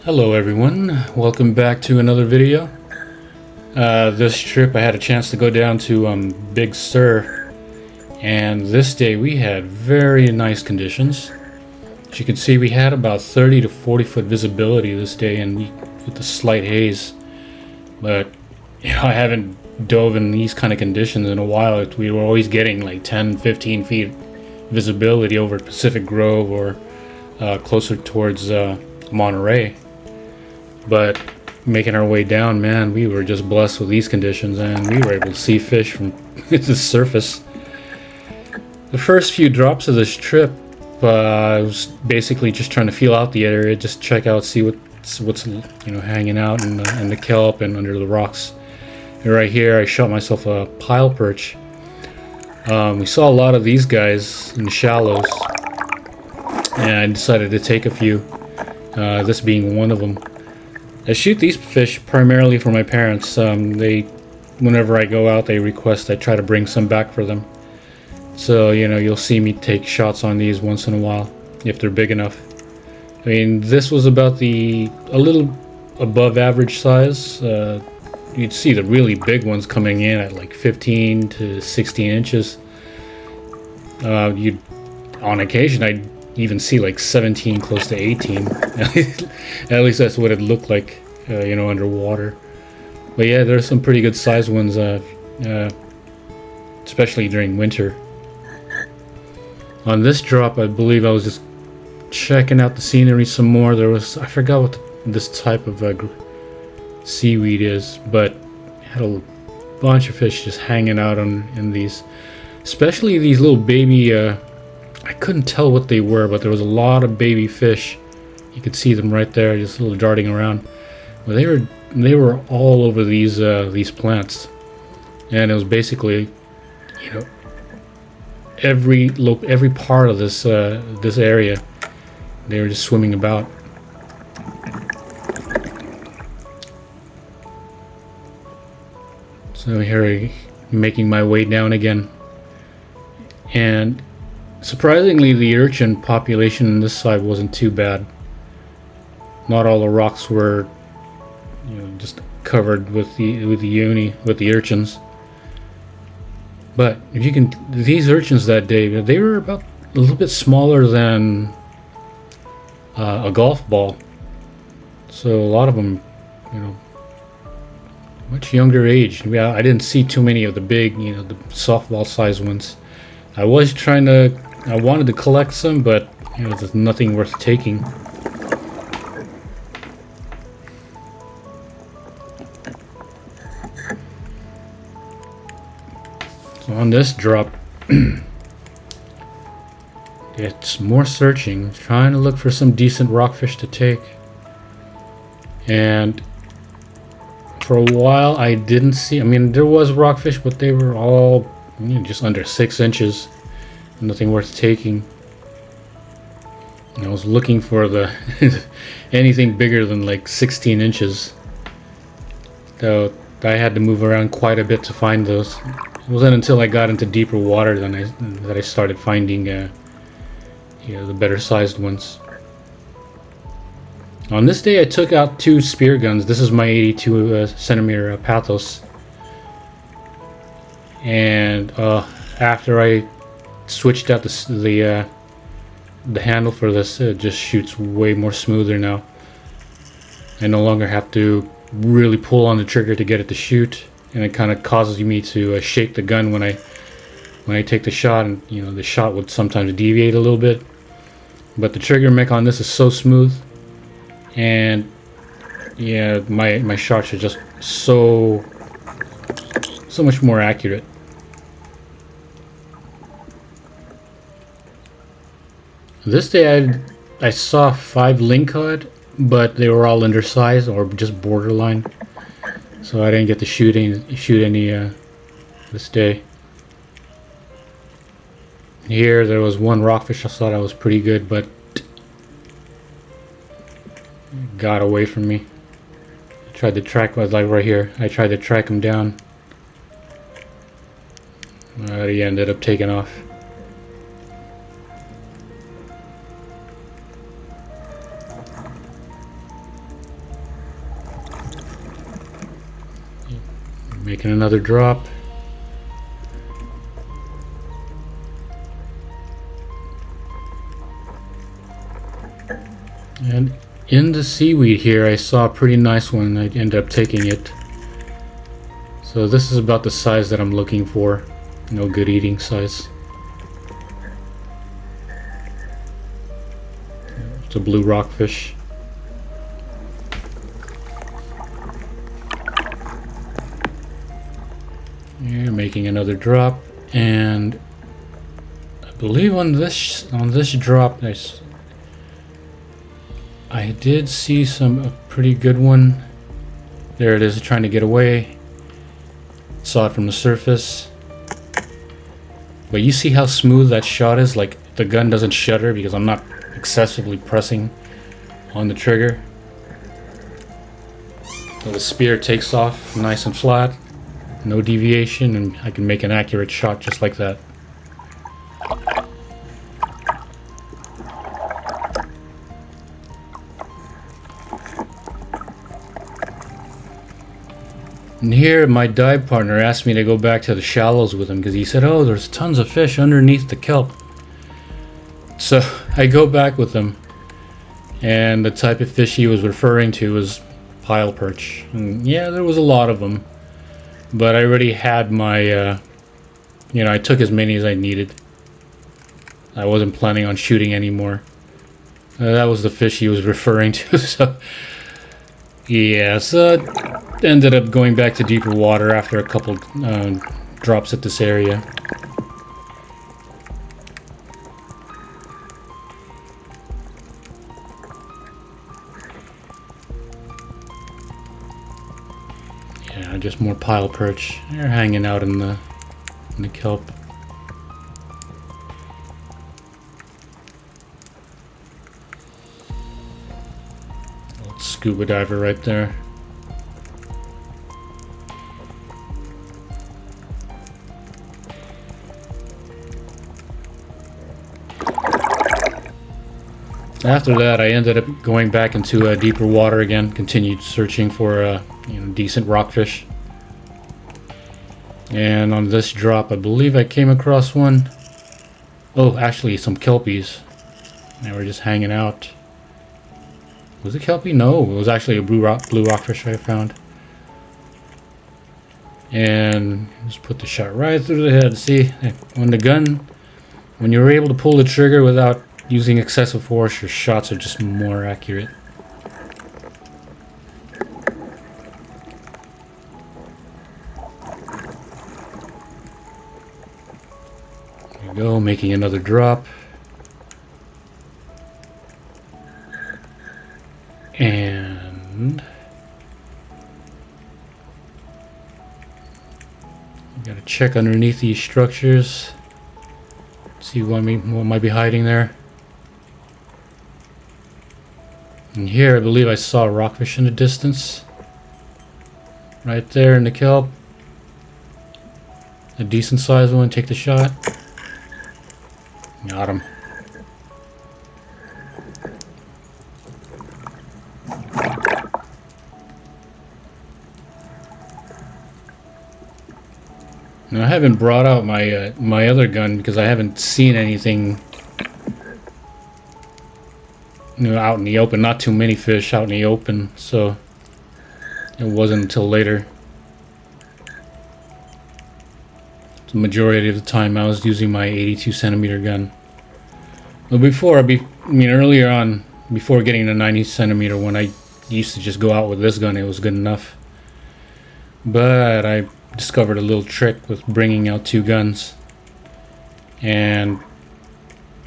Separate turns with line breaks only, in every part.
Hello everyone, welcome back to another video. This trip I had a chance to go down to Big Sur, and this day we had very nice conditions. As you can see, we had about 30 to 40 foot visibility this day, and with the slight haze. But I haven't dove in these kind of conditions in a while. We were always getting like 10, 15 feet visibility over Pacific Grove or closer towards Monterey. But making our way down, man, we were just blessed with these conditions, and we were able to see fish from the surface. The first few drops of this trip, I was basically just trying to feel out the area, just check out, see what's hanging out in the kelp and under the rocks. And right here, I shot myself a pile perch. We saw a lot of these guys in the shallows, and I decided to take a few. This being one of them. I shoot these fish primarily for my parents. Whenever I go out, they request I try to bring some back for them. So, you'll see me take shots on these once in a while, if they're big enough. I mean, this was about a little above average size. You'd see the really big ones coming in at like 15 to 16 inches. On occasion, I'd even see like 17, close to 18. At least that's what it looked like, underwater. But yeah, there's some pretty good sized ones, especially during winter. On this drop, I believe I was just checking out the scenery some more. I forgot what this type of seaweed is, but it had a bunch of fish just hanging out in these, especially these little baby. I couldn't tell what they were, but there was a lot of baby fish. You could see them right there, just little darting around. Well, they were all over these plants, and it was basically, every part of this area, they were just swimming about. So here I'm making my way down again, and surprisingly, the urchin population on this side wasn't too bad. Not all the rocks were, just covered with the urchins. But if you can, these urchins that day, they were about a little bit smaller than a golf ball. So a lot of them, much younger age. Yeah, I didn't see too many of the big, the softball size ones. I wanted to collect some, but there's nothing worth taking. So on this drop, it's more searching, trying to look for some decent rockfish to take. And for a while, I didn't see. I mean, there was rockfish, but they were all just under 6 inches. Nothing worth taking. I was looking for the anything bigger than like 16 inches. Though I had to move around quite a bit to find those. It wasn't until I got into deeper water that I started finding the better sized ones. On this day, I took out 2 spear guns. This is my 82 centimeter Pathos. And after I switched out the handle for this, it just shoots way more smoother now. I no longer have to really pull on the trigger to get it to shoot, and it kind of causes me to shake the gun when I take the shot, and the shot would sometimes deviate a little bit. But the trigger mech on this is so smooth, and yeah, my shots are just so much more accurate. This day I saw 5 lingcod, but they were all undersized or just borderline, so I didn't get to shoot any this day. Here there was 1 rockfish I thought I was pretty good, but it got away from me. I tried to track, like right here, I tried to track him down. He ended up taking off. Making another drop. And in the seaweed here, I saw a pretty nice one. I ended up taking it. So this is about the size that I'm looking for. No good eating size. It's a blue rockfish. Here, making another drop, and I believe on this drop, I did see a pretty good one. There it is, trying to get away. Saw it from the surface. But you see how smooth that shot is? Like the gun doesn't shudder because I'm not excessively pressing on the trigger. So the spear takes off nice and flat, no deviation, and I can make an accurate shot just like that. And here my dive partner asked me to go back to the shallows with him because he said, oh, there's tons of fish underneath the kelp. So I go back with him, and the type of fish he was referring to was pile perch. And yeah, there was a lot of them, but I already had my, I took as many as I needed. I wasn't planning on shooting anymore. That was the fish he was referring to, so yeah, so ended up going back to deeper water after a couple drops at this area. Yeah, just more pile perch. They're hanging out in the kelp. Old scuba diver right there. After that, I ended up going back into deeper water again, continued searching for decent rockfish. And on this drop, I believe I came across one. Oh, actually, some kelpies. They were just hanging out. Was it kelpie? No, it was actually a blue rockfish I found. And just put the shot right through the head. See, when you're able to pull the trigger without using excessive force, your shots are just more accurate. There we go, making another drop. And gotta check underneath these structures. See what might be hiding there. And here I believe I saw a rockfish in the distance. Right there in the kelp. A decent sized one, take the shot. Got him. Now I haven't brought out my my other gun because I haven't seen anything out in the open. Not too many fish out in the open, so it wasn't until later. The majority of the time I was using my 82 centimeter gun. But earlier on, before getting the 90 centimeter one, I used to just go out with this gun. It was good enough. But I discovered a little trick with bringing out two guns, and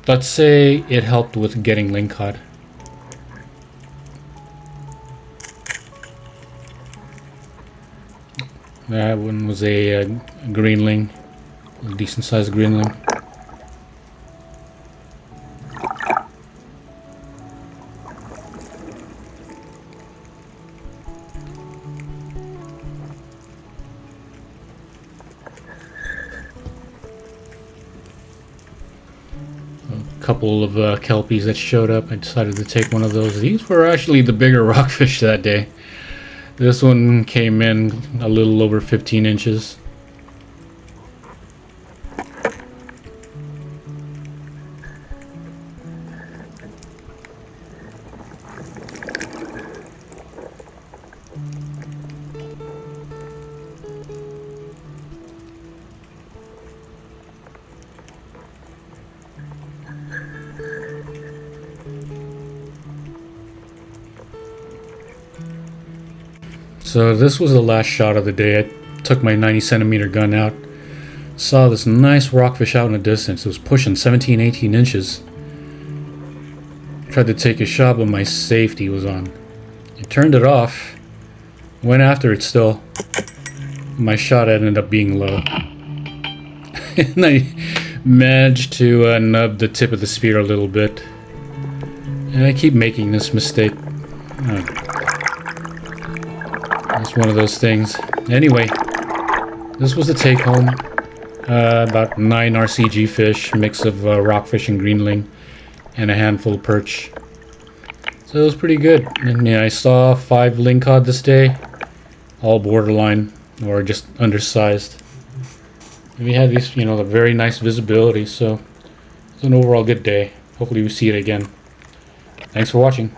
let's say it helped with getting lingcod. That one was a greenling, a decent sized greenling. Couple of kelpies that showed up. I decided to take one of those. These were actually the bigger rockfish that day. This one came in a little over 15 inches. So this was the last shot of the day. I took my 90 centimeter gun out, saw this nice rockfish out in the distance. It was pushing 17, 18 inches. Tried to take a shot, but my safety was on. I turned it off, went after it still. My shot ended up being low. And I managed to nub the tip of the spear a little bit. And I keep making this mistake. It's one of those things. Anyway, this was the take home. About 9 RCG fish, mix of rockfish and greenling, and a handful of perch. So it was pretty good. And yeah, I saw 5 lingcod this day, all borderline or just undersized. And we had these, you know, a very nice visibility. So it's an overall good day. Hopefully we see it again. Thanks for watching.